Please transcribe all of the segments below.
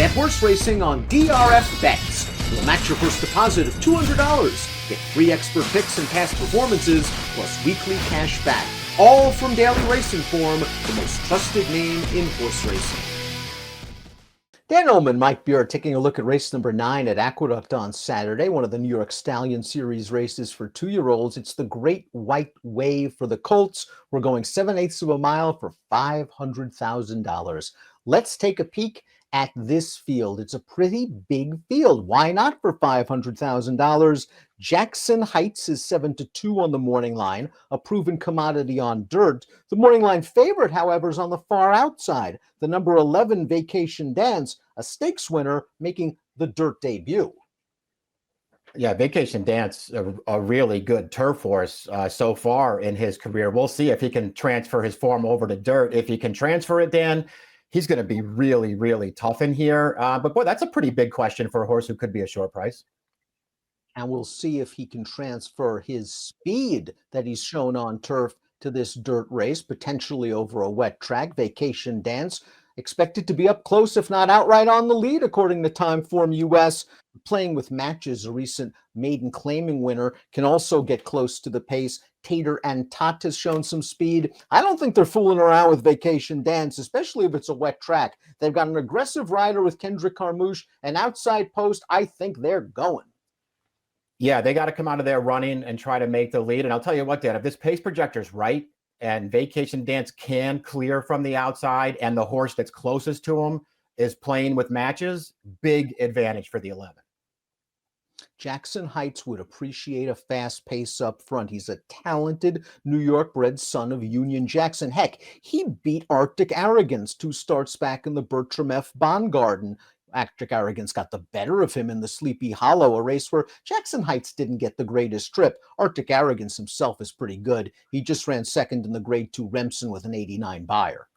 Bet horse racing on DRF Bets. We'll match your first deposit of $200. Get free expert picks and past performances, plus weekly cash back. All from Daily Racing Form, the most trusted name in horse racing. Dan Illman, Mike Buer, taking a look at race number 9 at Aqueduct on Saturday, one of the New York Stallion Series races for 2-year-olds. It's the Great White Wave for the Colts. We're going 7/8 of a mile for $500,000. Let's take a peek at this field. It's a pretty big field. Why not for $500,000? Jackson Heights is 7-2 on the morning line, a proven commodity on dirt. The morning line favorite, however, is on the far outside. The number 11 Vacation Dance, a stakes winner, making the dirt debut. Yeah, Vacation Dance, a really good turf horse so far in his career. We'll see if he can transfer his form over to dirt. If he can transfer it, Dan, he's going to be really, really tough in here. But boy, that's a pretty big question for a horse who could be a short price. And we'll see if he can transfer his speed that he's shown on turf to this dirt race, potentially over a wet track. Vacation Dance expected to be up close, if not outright on the lead, according to Timeform US. Playing with Matches, a recent maiden claiming winner, can also get close to the pace. Tater and Tot has shown some speed. I don't think they're fooling around with Vacation Dance, especially if it's a wet track. They've got an aggressive rider with Kendrick Carmouche, an outside post. I think they're going. Yeah, they got to come out of there running and try to make the lead. And I'll tell you what, Dan, if this pace projector's right and Vacation Dance can clear from the outside and the horse that's closest to him is playing with Matches, big advantage for the 11. Jackson Heights would appreciate a fast pace up front. He's a talented New York bred son of Union Jackson. Heck, he beat Arctic Arrogance 2 starts back in the Bertram F. Bond Garden. Arctic Arrogance got the better of him in the Sleepy Hollow, a race where Jackson Heights didn't get the greatest trip. Arctic Arrogance himself is pretty good. He just ran second in the Grade 2 Remsen with an 89 buyer.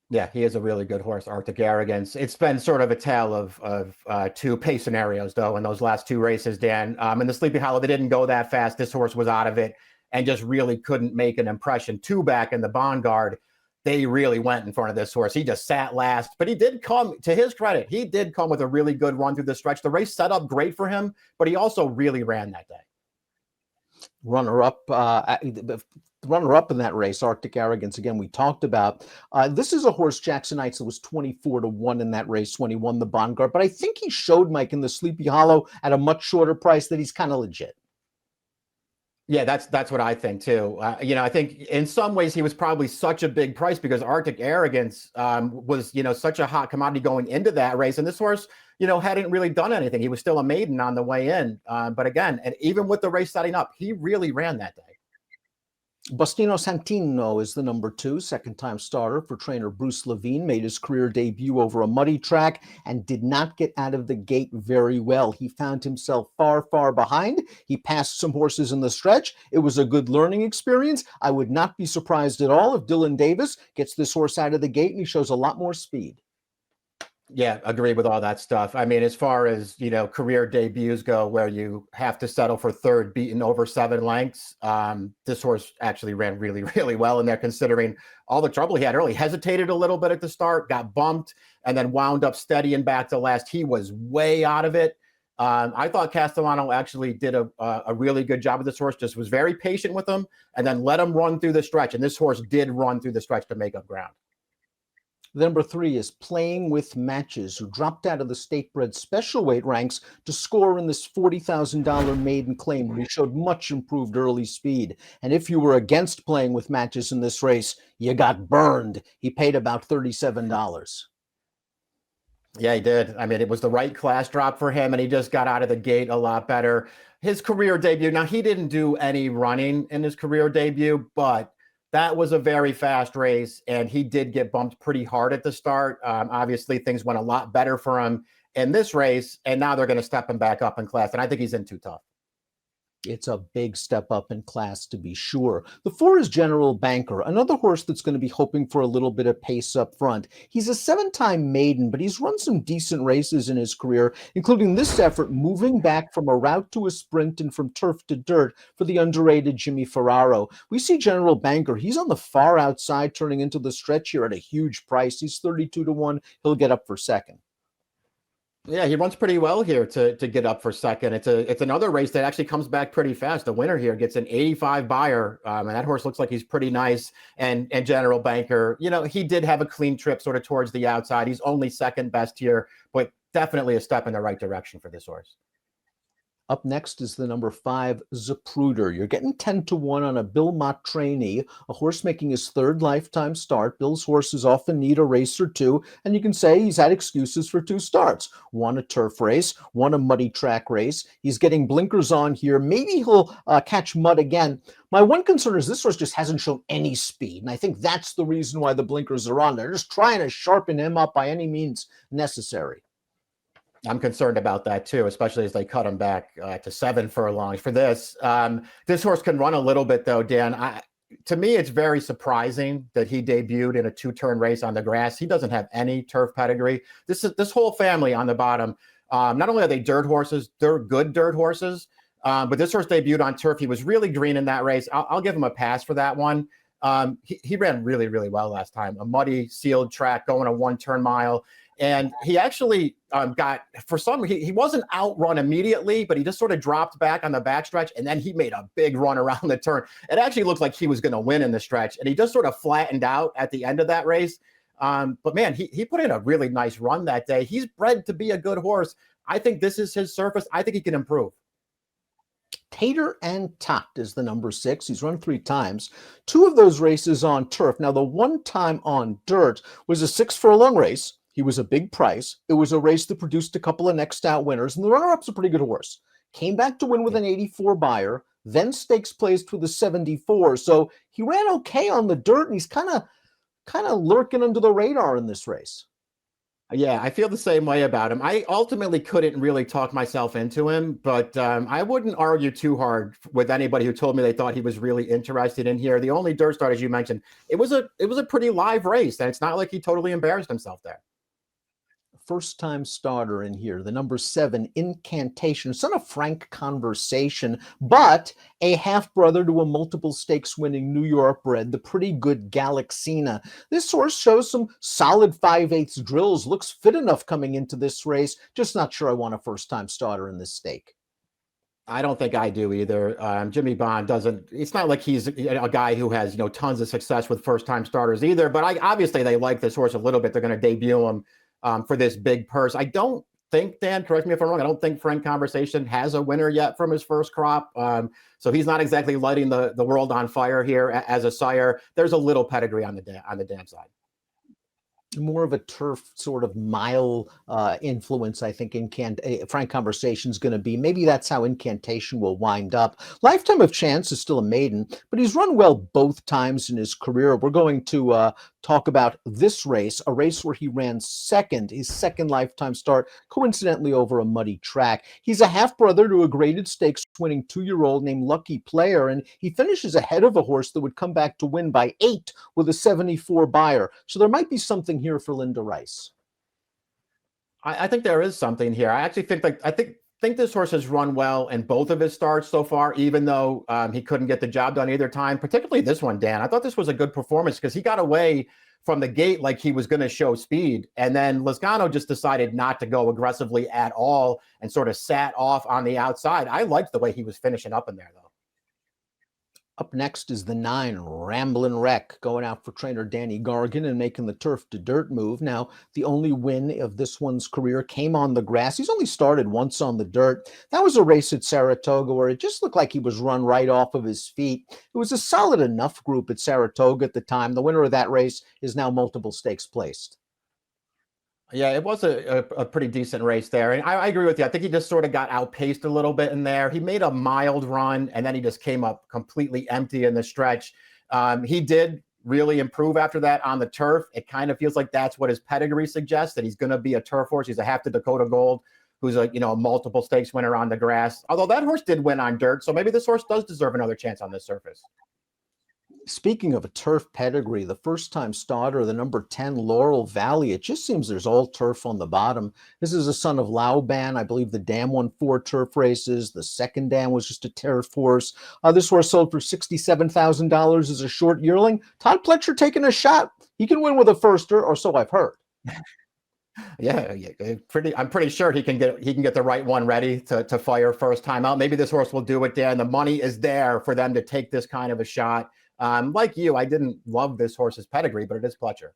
Yeah, he is a really good horse, Arctic Arrogance. It's been sort of a tale of 2 pace scenarios, though, in those last 2 races, Dan. In the Sleepy Hollow, they didn't go that fast. This horse was out of it and just really couldn't make an impression. 2 back in the Bonguard, they really went in front of this horse. He just sat last, but he did come, to his credit, he did come with a really good run through the stretch. The race set up great for him, but he also really ran that day. Runner-up in that race, Arctic Arrogance, again, we talked about. This is a horse, Jackson Heights, that was 24-1 in that race when he won the Bonguard. But I think he showed, Mike, in the Sleepy Hollow at a much shorter price that he's kind of legit. Yeah, that's what I think, too. I think in some ways he was probably such a big price because Arctic Arrogance was, such a hot commodity going into that race. And this horse, hadn't really done anything. He was still a maiden on the way in. But again, and even with the race setting up, he really ran that day. Bustino Santino is the number 2, second-time starter for trainer Bruce Levine, made his career debut over a muddy track and did not get out of the gate very well. He found himself far, far behind. He passed some horses in the stretch. It was a good learning experience. I would not be surprised at all if Dylan Davis gets this horse out of the gate and he shows a lot more speed. Yeah, agree with all that stuff. I mean, as far as, career debuts go where you have to settle for third beaten over 7 lengths, this horse actually ran really, really well in there considering all the trouble he had early. Hesitated a little bit at the start, got bumped, and then wound up steadying back to last. He was way out of it. I thought Castellano actually did a really good job of this horse, just was very patient with him and then let him run through the stretch. And this horse did run through the stretch to make up ground. The number 3 is Playing with Matches, who dropped out of the state-bred special weight ranks to score in this $40,000 maiden claim, where he showed much improved early speed. And if you were against Playing with Matches in this race, you got burned. He paid about $37. Yeah, he did. I mean, it was the right class drop for him, and he just got out of the gate a lot better. His career debut, now he didn't do any running in his career debut, but that was a very fast race, and he did get bumped pretty hard at the start. Obviously, things went a lot better for him in this race, and now they're going to step him back up in class, and I think he's in too tough. It's a big step up in class, to be sure. The 4 is General Banker, another horse that's going to be hoping for a little bit of pace up front. He's a 7-time maiden, but he's run some decent races in his career, including this effort moving back from a route to a sprint and from turf to dirt for the underrated Jimmy Ferraro. We see General Banker. He's on the far outside, turning into the stretch here at a huge price. He's 32-1. He'll get up for second. Yeah, he runs pretty well here to get up for second. It's another race that actually comes back pretty fast. The winner here gets an 85 buyer, and that horse looks like he's pretty nice. And General Banker, he did have a clean trip sort of towards the outside. He's only second best here, but definitely a step in the right direction for this horse. Up next is the number 5, Zapruder. You're getting 10-1 on a Bill Mott trainee, a horse making his third lifetime start. Bill's horses often need a race or two, and you can say he's had excuses for 2 starts. One a turf race, one a muddy track race. He's getting blinkers on here. Maybe he'll catch mud again. My one concern is this horse just hasn't shown any speed, and I think that's the reason why the blinkers are on. They're just trying to sharpen him up by any means necessary. I'm concerned about that too, especially as they cut him back to 7 furlongs for this. This horse can run a little bit though, Dan. To me, it's very surprising that he debuted in a 2-turn race on the grass. He doesn't have any turf pedigree. This whole family on the bottom, not only are they dirt horses, they're good dirt horses, but this horse debuted on turf. He was really green in that race. I'll give him a pass for that one. He ran really, really well last time. A muddy, sealed track going a 1-turn mile. And he actually he wasn't outrun immediately, but he just sort of dropped back on the backstretch, and then he made a big run around the turn. It actually looked like he was going to win in the stretch, and he just sort of flattened out at the end of that race. But man, he put in a really nice run that day. He's bred to be a good horse. I think this is his surface. I think he can improve. Tater and Tot is the number 6. He's run 3 times. 2 of those races on turf. Now, the one time on dirt was a 6-furlong race. He was a big price. It was a race that produced a couple of next out winners, and the runner-up's a pretty good horse. Came back to win with an 84 buyer, then stakes placed with a 74. So he ran okay on the dirt, and he's kind of lurking under the radar in this race. Yeah, I feel the same way about him. I ultimately couldn't really talk myself into him, but I wouldn't argue too hard with anybody who told me they thought he was really interested in here. The only dirt start, as you mentioned, it was a pretty live race, and it's not like he totally embarrassed himself there. First-time starter in here, the number 7, Incantation. It's not a frank conversation, but a half-brother to a multiple stakes winning New York bred, the pretty good Galaxina. This horse shows some solid 5/8 drills, looks fit enough coming into this race. Just not sure I want a first-time starter in this stake. I don't think I do either. Jimmy Bond doesn't. It's not like he's a guy who has tons of success with first-time starters either. But obviously they like this horse a little bit. They're going to debut him for this big purse. I don't think, Dan, correct me if I'm wrong, I don't think Frank Conversation has a winner yet from his first crop. So he's not exactly lighting the world on fire here as a sire. There's a little pedigree on the dam side. More of a turf sort of mile influence, I think, Frank Conversation is going to be. Maybe that's how Incantation will wind up. Lifetime of Chance is still a maiden, but he's run well both times in his career. We're going to talk about this race, a race where he ran second, his second lifetime start, coincidentally over a muddy track. He's a half-brother to a graded stakes winning 2-year-old named Lucky Player, and he finishes ahead of a horse that would come back to win by 8 with a 74 buyer. So there might be something here for Linda Rice. I think there is something here. I actually think this horse has run well in both of his starts so far, even though he couldn't get the job done either time, particularly this one, Dan. I thought this was a good performance because he got away from the gate like he was going to show speed. And then Lizcano just decided not to go aggressively at all and sort of sat off on the outside. I liked the way he was finishing up in there, though. Up next is the 9, Ramblin' Wreck, going out for trainer Danny Gargan and making the turf to dirt move. Now, the only win of this one's career came on the grass. He's only started once on the dirt. That was a race at Saratoga where it just looked like he was run right off of his feet. It was a solid enough group at Saratoga at the time. The winner of that race is now multiple stakes placed. Yeah, it was a pretty decent race there. And I agree with you. I think he just sort of got outpaced a little bit in there. He made a mild run, and then he just came up completely empty in the stretch. He did really improve after that on the turf. It kind of feels like that's what his pedigree suggests, that he's going to be a turf horse. He's a half to Dakota Gold, who's a multiple stakes winner on the grass. Although that horse did win on dirt, so maybe this horse does deserve another chance on this surface. Speaking of a turf pedigree, the first-time starter, the number 10, Laurel Valley, it just seems there's all turf on the bottom. This is a son of Lauban. I believe the dam won 4 turf races. The second dam was just a turf horse. This horse sold for $67,000 as a short yearling. Todd Pletcher taking a shot. He can win with a firster, or so I've heard. Yeah, I'm pretty sure he can get the right one ready to fire first time out. Maybe this horse will do it, Dan. The money is there for them to take this kind of a shot. Like you, I didn't love this horse's pedigree, but it is Pletcher.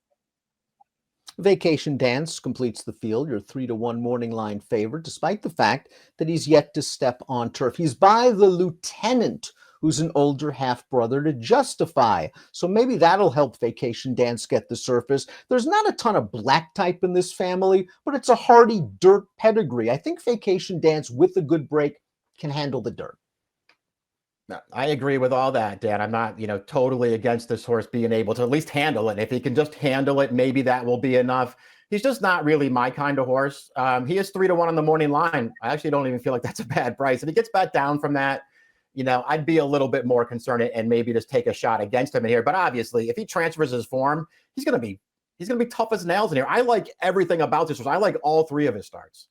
Vacation Dance completes the field, your 3-1 morning line favorite, despite the fact that he's yet to step on turf. He's by the lieutenant, who's an older half-brother to Justify. So maybe that'll help Vacation Dance get the surface. There's not a ton of black type in this family, but it's a hardy dirt pedigree. I think Vacation Dance, with a good break, can handle the dirt. No, I agree with all that, Dan. I'm not, totally against this horse being able to at least handle it. If he can just handle it, maybe that will be enough. He's just not really my kind of horse. He is 3-1 on the morning line. I actually don't even feel like that's a bad price. If he gets back down from that, I'd be a little bit more concerned and maybe just take a shot against him in here. But obviously, if he transfers his form, he's going to be tough as nails in here. I like everything about this horse. I like all three of his starts.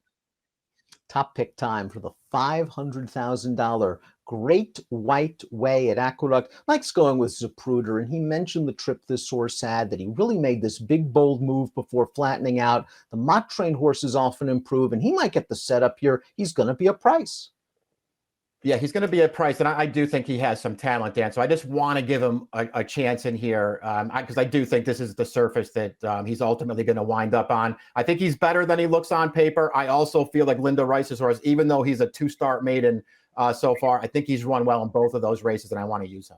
Top pick time for the $500,000 Great White Way at Aqueduct. Mike's going with Zapruder, and he mentioned the trip this horse had, that he really made this big, bold move before flattening out. The mock-trained horses often improve, and he might get the setup here. He's going to be a price. Yeah, he's going to be a price, and I do think he has some talent, Dan. So I just want to give him a chance in here because I do think this is the surface that he's ultimately going to wind up on. I think he's better than he looks on paper. I also feel like Linda Rice's horse, even though he's a 2-start maiden so far, I think he's run well in both of those races, and I want to use him.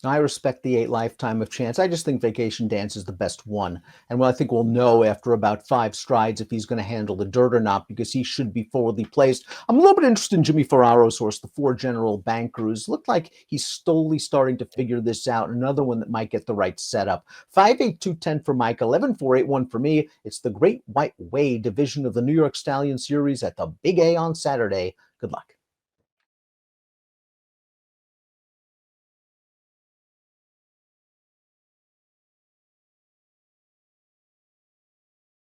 I respect the 8 lifetime of chance. I just think Vacation Dance is the best one. And well, I think we'll know after about 5 strides if he's going to handle the dirt or not, because he should be forwardly placed. I'm a little bit interested in Jimmy Ferraro's horse, the 4 General Bankers. Looked like he's slowly starting to figure this out. Another one that might get the right setup. 5-8-2-10 for Mike, 11-4-8-1 for me. It's the Great White Way division of the New York Stallion Series at the Big A on Saturday. Good luck.